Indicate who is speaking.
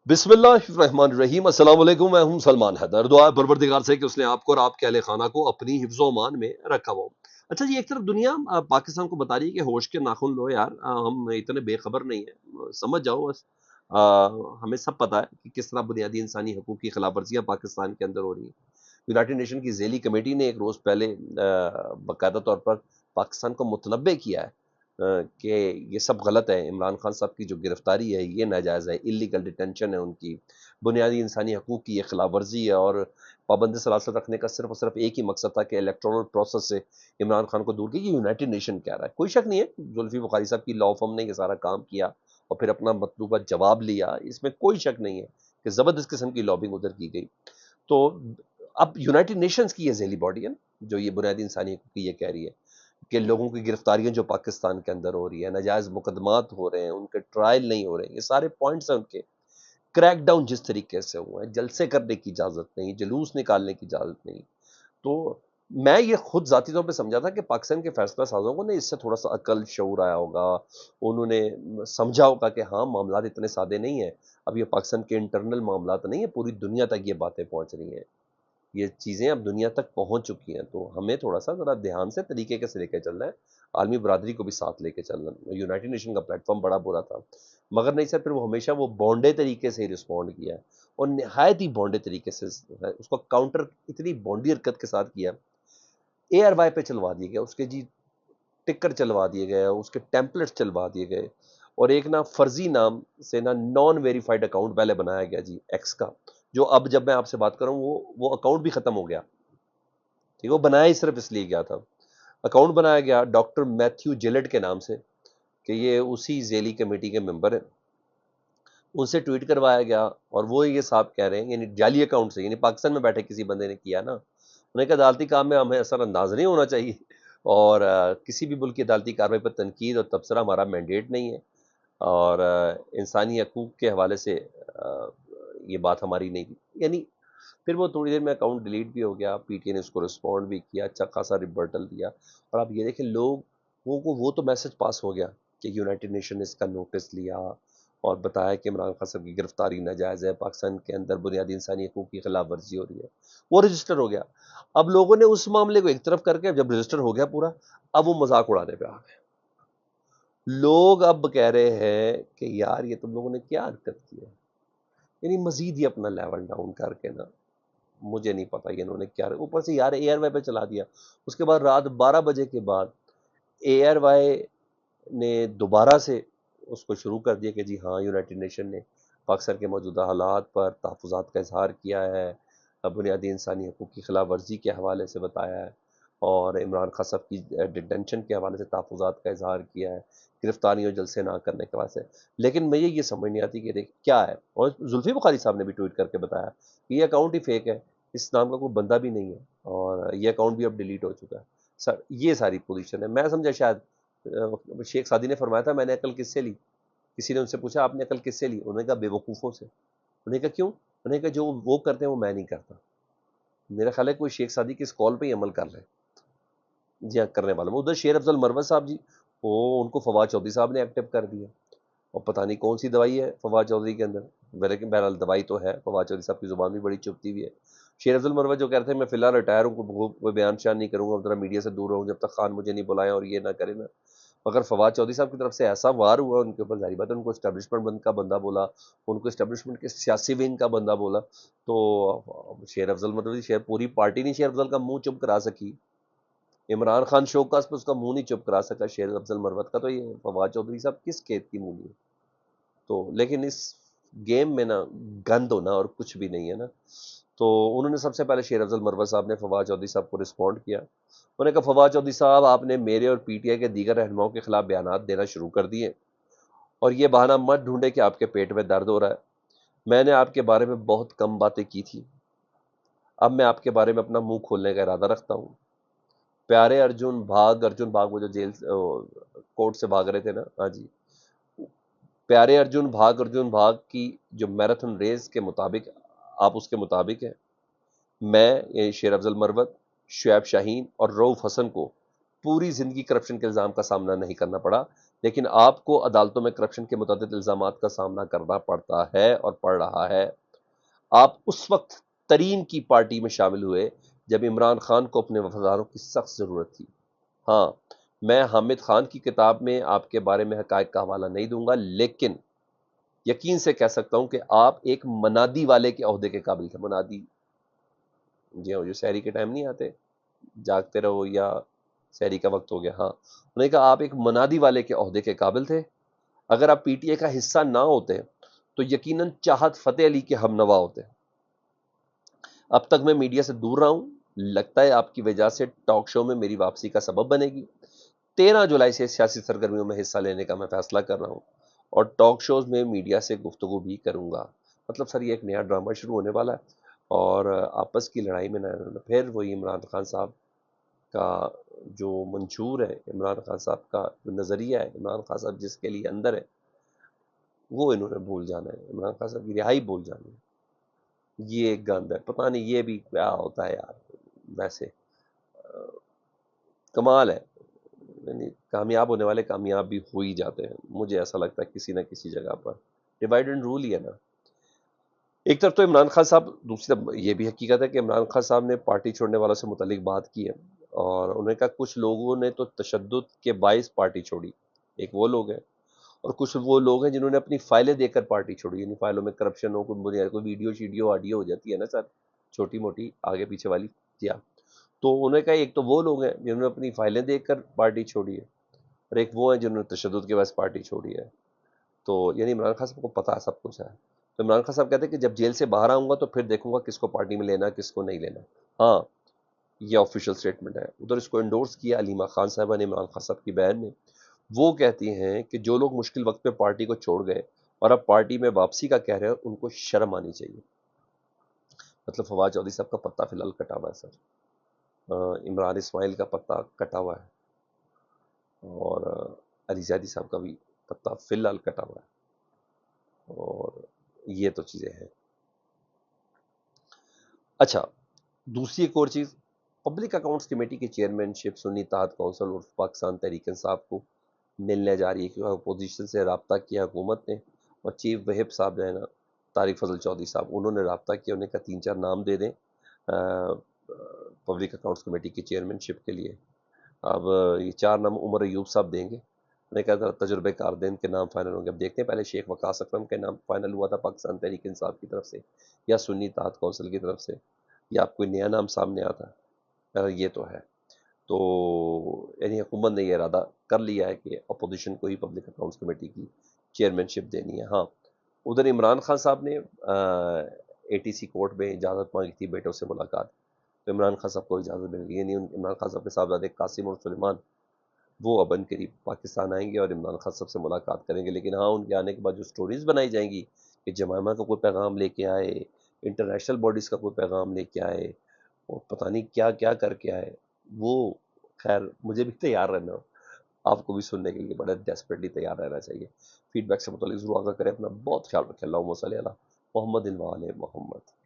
Speaker 1: बिस्मिल्लाहिर्रहमानिर्रहीम। अस्सलाम वालेकुम। मैं हूं सलमान हैदर। दुआ है परवरदिगार से कि उसने आपको और आपके अहले खाना को अपनी हिफ्ज़ व अमान में रखा हो। अच्छा जी, एक तरफ दुनिया पाकिस्तान को बता रही है कि होश के नाखून लो यार, हम इतने बेखबर नहीं है, समझ जाओ बस। हमें सब पता है कि किस तरह बुनियादी इंसानी हकूक की खिलाफ वर्जियाँ पाकिस्तान के अंदर हो रही हैं। यूनाइटेड नेशन की ज़ेली कमेटी ने एक रोज़ पहले बाकायदा तौर पर पाकिस्तान को मुतनब्बे किया है कि ये सब गलत है। इमरान खान साहब की जो गिरफ्तारी है ये नाजायज़ है, इलीगल डिटेंशन है उनकी, बुनियादी इंसानी हकूक़ की ये खिलाफ वर्जी है और पाबंद सलासत रखने का सिर्फ और सिर्फ एक ही मकसद था कि इलेक्टोरल प्रोसेस से इमरान खान को दूर किया। ये यूनाइटेड नेशन कह रहा है, कोई शक नहीं है जुल्फी बुखारी साहब की लॉ फर्म ने ये सारा काम किया और फिर अपना मतलूबा जवाब लिया, इसमें कोई शक नहीं है कि ज़बरदस्त किस्म की लॉबिंग उधर की गई। तो अब यूनाइटेड नेशंस की ये ज़ेली बॉडी है ना, जो ये बुनियादी इंसानी हकूक़ की ये कह रही है कि लोगों की गिरफ्तारियां जो पाकिस्तान के अंदर हो रही है, नाजायज मुकदमात हो रहे हैं, उनके ट्रायल नहीं हो रहे हैं, ये सारे पॉइंट्स हैं उनके। क्रैक डाउन जिस तरीके से हुआ है, जलसे करने की इजाजत नहीं, जुलूस निकालने की इजाजत नहीं। तो मैं ये खुद जाती तौर पे समझा था कि पाकिस्तान के फैसला साजों को ना इससे थोड़ा सा अकल शऊर आया होगा, उन्होंने समझा होगा कि हाँ मामला इतने सादे नहीं है। अब ये पाकिस्तान के इंटरनल मामला तो नहीं है, पूरी दुनिया तक ये बातें पहुंच रही हैं, ये चीज़ें अब दुनिया तक पहुंच चुकी हैं। तो हमें थोड़ा सा ज़रा ध्यान से तरीके से लेके चलना है, आलमी बरादरी को भी साथ लेके चलना है। यूनाइटेड नेशन का प्लेटफॉर्म बड़ा बुरा था, मगर नहीं सर, फिर वो हमेशा वो बॉन्डे तरीके से ही रिस्पॉन्ड किया है और नहायत ही बॉन्डे तरीके से उसको काउंटर इतनी बॉन्डी हरकत के साथ किया। ARY पे चलवा दिए गए उसके जी, टिकर चलवा दिए गए, उसके टेम्पलेट्स चलवा दिए गए और एक ना फर्जी नाम से ना नॉन वेरीफाइड अकाउंट पहले बनाया गया जी एक्स का, जो अब जब मैं आपसे बात कर रहा हूँ वो अकाउंट भी खत्म हो गया। ठीक, वो बनाया ही सिर्फ इसलिए गया था। अकाउंट बनाया गया डॉक्टर मैथ्यू जिलेट के नाम से कि ये उसी ज़ेली कमेटी के मेंबर हैं, उनसे ट्वीट करवाया गया और वो ये साहब कह रहे हैं, यानी जाली अकाउंट से, यानी पाकिस्तान में बैठे किसी बंदे ने किया ना, उन्होंने कहा अदालती काम में हमें असरअंदाज नहीं होना चाहिए और किसी भी मुल्क की अदालती कार्रवाई पर तनकीद और तबसरा हमारा मैंडेट नहीं है और इंसानी हकूक़ के हवाले से ये बात हमारी नहीं, यानी फिर वो थोड़ी देर में अकाउंट डिलीट भी हो गया, PTI ने उसको रिस्पॉन्ड भी किया, अच्छा खासा रिबर्टल दिया और आप ये देखें लोगों को वो तो मैसेज पास हो गया कि यूनाइटेड नेशन ने इसका नोटिस लिया और बताया कि इमरान खान साहब की गिरफ्तारी नाजायज़ है, पाकिस्तान के अंदर बुनियादी इंसानी हकूक़ की खिलाफ वर्जी हो रही है, वो रजिस्टर हो गया। अब लोगों ने उस मामले को एक तरफ करके जब रजिस्टर हो गया पूरा, अब वो मजाक उड़ाने पे आ गए। लोग अब कह रहे हैं कि यार ये तुम लोगों ने क्या हरकत की है, यानी मजीद ही अपना लेवल डाउन करके ना, मुझे नहीं पता ये इन्होंने क्या, ऊपर से यार ARY पे चला दिया। उसके बाद रात 12 बजे के बाद ARY ने दोबारा से उसको शुरू कर दिया कि जी हाँ, यूनाइटेड नेशन ने पाकिस्तान के मौजूदा हालात पर तहफ़्फ़ुज़ात का इजहार किया है, बुनियादी इंसानी हकूक़ की खिलाफ वर्जी के हवाले से बताया है और इमरान खान साहब की डिटेंशन के हवाले से तहफ़्फ़ुज़ात का इजहार किया है, गिरफ्तारियों जलसे ना करने के वजह से। लेकिन मुझे ये समझ नहीं आती कि देख क्या है, और जुल्फी बुखारी साहब ने भी ट्वीट करके बताया कि ये अकाउंट ही फेक है, इस नाम का कोई बंदा भी नहीं है और ये अकाउंट भी अब डिलीट हो चुका है। सर ये सारी पोजीशन है। मैं समझा शायद शेख सादी ने फरमाया था मैंने अकल किससे ली, किसी ने उनसे पूछा आपने अकल किससे ली, उन्होंने कहा बेवकूफ़ों से। उन्होंने कहा क्यों, उन्होंने कहा जो वो करते हैं वो मैं नहीं करता। मेरा ख्याल है कोई शेख सादी की इस कॉल पे ही अमल कर रहे हैं। जी हाँ, करने वालों में उधर शेर अफजल मरवत साहब जी, वो उनको फवाद चौधरी साहब ने एक्टिव कर दिया और पता नहीं कौन सी दवाई है फवाद चौधरी के अंदर, लेकिन बहरहाल दवाई तो है। फवाद चौधरी साहब की जुबान भी बड़ी चुभती हुई है। शेर अफजल मरवत जो कहते हैं मैं फिलहाल रिटायर हूँ, कोई बयान शान नहीं करूंगा, जरा मीडिया से दूर रहूँ जब तक खान मुझे नहीं बुलाएं और ये ना करे ना, मगर फवाद चौधरी साहब की तरफ से ऐसा वार हुआ उनके ऊपर, जारी बात है उनको इस्टेब्लिशमेंट का बंदा बोला, उनको इस्टेब्लिशमेंट के सियासी विंग का बंदा बोला। तो शेर अफजल मतलब शेर पूरी पार्टी नहीं शेर अफजल का मुंह चुप करा सकी, इमरान खान शोकास पे उसका मुंह नहीं चुप करा सका शेर अफजल मरवत का, तो ये फवाद चौधरी साहब किस खेत की मूली है। तो लेकिन इस गेम में ना गंद होना और कुछ भी नहीं है ना। तो उन्होंने सबसे पहले शेर अफजल मरवत साहब ने फवाद चौधरी साहब को रिस्पॉन्ड किया, उन्होंने कहा फवाद चौधरी साहब आपने मेरे और PTI के दीगर रहनुमाओं के खिलाफ बयानात देना शुरू कर दिए और ये बहाना मत ढूंढे कि आपके पेट में दर्द हो रहा है। मैंने आपके बारे में बहुत कम बातें की थी, अब मैं आपके बारे में अपना मुंह खोलने का इरादा रखता हूँ। प्यारे अर्जुन भाग वो जो जेल कोर्ट से भाग रहे थे ना, हाँ जी, प्यारे अर्जुन भाग की जो मैराथन रेस के मुताबिक आप उसके मुताबिक है, मैं यानी शेर अफजल मरवत, शुएब शाहीन और रऊफ हसन को पूरी जिंदगी करप्शन के इल्जाम का सामना नहीं करना पड़ा, لیکن آپ کو عدالتوں میں کرپشن کے متعدد الزامات کا سامنا کرنا پڑتا ہے اور پڑ رہا ہے۔ آپ اس وقت ترین کی پارٹی میں شامل ہوئے جب عمران خان کو اپنے وفاداروں کی سخت ضرورت تھی۔ ہاں، میں حامد خان کی کتاب میں آپ کے بارے میں حقائق کا حوالہ نہیں دوں گا، لیکن یقین سے کہہ سکتا ہوں کہ آپ ایک منادی والے کے عہدے کے قابل تھے۔ منادی، جی ہاں، جو سحری کے ٹائم نہیں آتے، جاگتے رہو یا سحری کا وقت ہو گیا، ہاں، انہوں نے کہا آپ ایک منادی والے کے عہدے کے قابل تھے۔ اگر آپ پی ٹی اے کا حصہ نہ ہوتے تو یقیناً چاہت فتح علی کے ہم نوا ہوتے۔ اب تک میں میڈیا سے دور رہا ہوں، لگتا ہے آپ کی وجہ سے ٹاک شو میں میری واپسی کا سبب بنے گی۔ 13 جولائی سے سیاسی سرگرمیوں میں حصہ لینے کا میں فیصلہ کر رہا ہوں اور ٹاک شوز میں میڈیا سے گفتگو بھی کروں گا۔ مطلب سر یہ ایک نیا ڈرامہ شروع ہونے والا ہے اور آپس کی لڑائی میں نہ پھر وہی عمران خان صاحب کا جو منشور ہے، عمران خان صاحب کا جو نظریہ ہے، عمران خان صاحب جس کے لیے اندر ہے، وہ انہوں نے بھول جانا ہے۔ عمران خان صاحب کی رہائی بھول جانی ہے۔ یہ ایک گند ہے، پتہ نہیں یہ بھی کیا ہوتا ہے یار۔ ویسے کمال ہے، یعنی کامیاب ہونے والے کامیاب بھی ہو ہی جاتے ہیں، مجھے ایسا لگتا ہے کسی نہ کسی جگہ پر ڈیوائڈ اینڈ رول ہی ہے نا۔ ایک طرف تو عمران خان صاحب، دوسری طرف یہ بھی حقیقت ہے کہ عمران خان صاحب نے پارٹی چھوڑنے والوں سے متعلق بات کی ہے اور انہوں نے کہا کچھ لوگوں نے تو تشدد کے باعث پارٹی چھوڑی، ایک وہ لوگ ہیں اور کچھ وہ لوگ ہیں جنہوں نے اپنی فائلیں دے کر پارٹی چھوڑی، یعنی فائلوں میں کرپشن ہو، کوئی ویڈیو شیڈیو آڈیو ہو جاتی ہے نا سر، چھوٹی موٹی آگے پیچھے والی، جی ہاں۔ تو انہوں نے کہا ایک تو وہ لوگ ہیں جنہوں نے اپنی فائلیں دے کر پارٹی چھوڑی ہے اور ایک وہ ہیں جنہوں نے تشدد کے باعث پارٹی چھوڑی ہے۔ تو یعنی عمران خان صاحب کو پتا ہے، سب کچھ ہے۔ تو عمران خان صاحب کہتے ہیں کہ جب جیل سے باہر آؤں گا تو پھر دیکھوں گا کس کو پارٹی میں لینا کس کو نہیں لینا۔ ہاں، یہ آفیشیل سٹیٹمنٹ ہے۔ ادھر اس کو انڈورس کیا علیمہ خان صاحبہ نے عمران خان صاحب کی بیان میں۔ وہ کہتی ہیں کہ جو لوگ مشکل وقت پہ پارٹی کو چھوڑ گئے اور اب پارٹی میں واپسی کا کہہ رہے ہیں، ان کو شرم آنی چاہیے۔ مطلب فواد چودھری صاحب کا پتہ فی الحال کٹا ہوا ہے سر، عمران اسماعیل کا پتہ کٹا ہوا ہے اور علی زیدی صاحب کا بھی پتہ فی الحال کٹا ہوا ہے، اور یہ تو چیزیں ہیں۔ اچھا، دوسری ایک اور چیز، پبلک اکاؤنٹس کمیٹی کی چیئرمین شپ سنی اتحاد کونسل اور پاکستان تحریک انصاف کو ملنے جا رہی ہے، کیونکہ اپوزیشن سے رابطہ کیا حکومت نے اور چیف وہب صاحب جو ہے نا طارق فضل چودھری صاحب، انہوں نے رابطہ کیا، انہوں نے کہا 3-4 نام دے دیں پبلک اکاؤنٹس کمیٹی کی چیئرمین شپ کے لیے۔ اب یہ 4 نام عمر ایوب صاحب دیں گے، انہوں نے کہا تجربے کار دیں کے نام فائنل ہوں گے۔ اب دیکھتے ہیں، پہلے شیخ وقاص اکرم کا نام فائنل ہوا تھا پاکستان تحریک انصاف کی طرف سے یا سنی اتحاد کونسل کی طرف سے، یا آپ کوئی نیا نام سامنے آتا؟ یہ تو ہے۔ تو یعنی حکومت نے یہ ارادہ کر لیا ہے کہ اپوزیشن کو ہی پبلک اکاؤنٹس کمیٹی کی چیئرمین شپ دینی ہے۔ ہاں، ادھر عمران خان صاحب نے اے ٹی سی کورٹ میں اجازت مانگی تھی بیٹوں سے ملاقات، تو عمران خان صاحب کو اجازت مل گئی، یعنی عمران خان صاحب کے صاحبزادے قاسم اور سلیمان وہ اب قریب پاکستان آئیں گے اور عمران خان صاحب سے ملاقات کریں گے۔ لیکن ہاں، ان کے آنے کے بعد جو سٹوریز بنائی جائیں گی کہ جمائمہ کا کوئی پیغام لے کے آئے، انٹرنیشنل باڈیز کا کوئی پیغام لے کے آئے اور پتہ نہیں کیا کیا کر کے آئے، وہ خیر مجھے بھی تیار رہنا، آپ کو بھی سننے کے لیے بڑا ڈیسپریٹلی تیار رہنا چاہیے۔ فیڈ بیک سے متعلق ضرور آگاہ کریں، اپنا بہت خیال رکھیں۔ اللہم صلی علی محمد و آل محمد۔